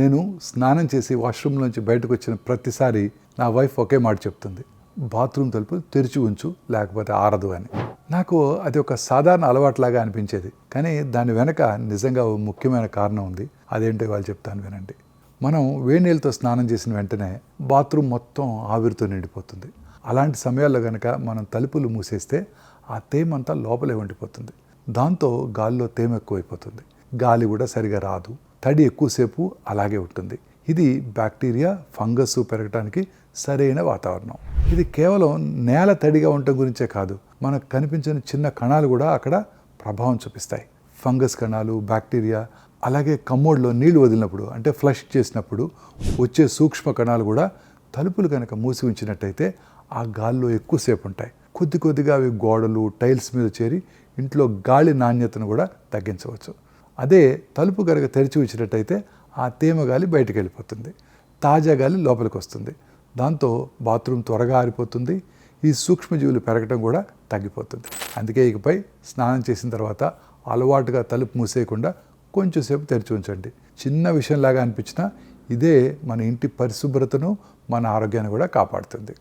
నేను స్నానం చేసి వాష్రూమ్లోంచి బయటకు వచ్చిన ప్రతిసారి నా వైఫ్ ఒకే మాట చెప్తుంది, బాత్రూమ్ తలుపు తెరిచి ఉంచు లేకపోతే ఆరదు అని. నాకు అది ఒక సాధారణ అలవాట్లాగా అనిపించేది, కానీ దాని వెనక నిజంగా ఓ ముఖ్యమైన కారణం ఉంది. అదేంటో వాళ్ళు చెప్తాను వినండి. మనం వేడి నీళ్ళతో స్నానం చేసిన వెంటనే బాత్రూమ్ మొత్తం ఆవిరితో నిండిపోతుంది. అలాంటి సమయాల్లో కనుక మనం తలుపులు మూసేస్తే ఆ తేమంతా లోపలే ఉండిపోతుంది. దాంతో గాలిలో తేమ ఎక్కువైపోతుంది, గాలి కూడా సరిగా రాదు, తడి ఎక్కువసేపు అలాగే ఉంటుంది. ఇది బ్యాక్టీరియా ఫంగస్ పెరగడానికి సరైన వాతావరణం. ఇది కేవలం నేల తడిగా ఉండటం గురించే కాదు, మనకు కనిపించిన చిన్న కణాలు కూడా అక్కడ ప్రభావం చూపిస్తాయి. ఫంగస్ కణాలు, బ్యాక్టీరియా, అలాగే కమ్మోడ్లో నీళ్లు వదిలినప్పుడు అంటే ఫ్లష్ చేసినప్పుడు వచ్చే సూక్ష్మ కణాలు కూడా తలుపులు కనుక మూసి ఉంచినట్టయితే ఆ గాల్లో ఎక్కువసేపు ఉంటాయి. కొద్ది కొద్దిగా అవి గోడలు, టైల్స్ మీద చేరి ఇంట్లో గాలి నాణ్యతను కూడా తగ్గించవచ్చు. అదే తలుపు కనుక తెరిచి ఉంచినట్టయితే ఆ తేమ గాలి బయటకు వెళ్ళిపోతుంది, తాజా గాలి లోపలికి వస్తుంది. దాంతో బాత్రూమ్ త్వరగా ఆరిపోతుంది, ఈ సూక్ష్మజీవులు పెరగడం కూడా తగ్గిపోతుంది. అందుకే ఇకపై స్నానం చేసిన తర్వాత అలవాటుగా తలుపు మూసేయకుండా కొంచెం సేపు తెరిచి ఉంచండి. చిన్న విషయంలాగా అనిపించినా ఇదే మన ఇంటి పరిశుభ్రతను, మన ఆరోగ్యాన్ని కూడా కాపాడుతుంది.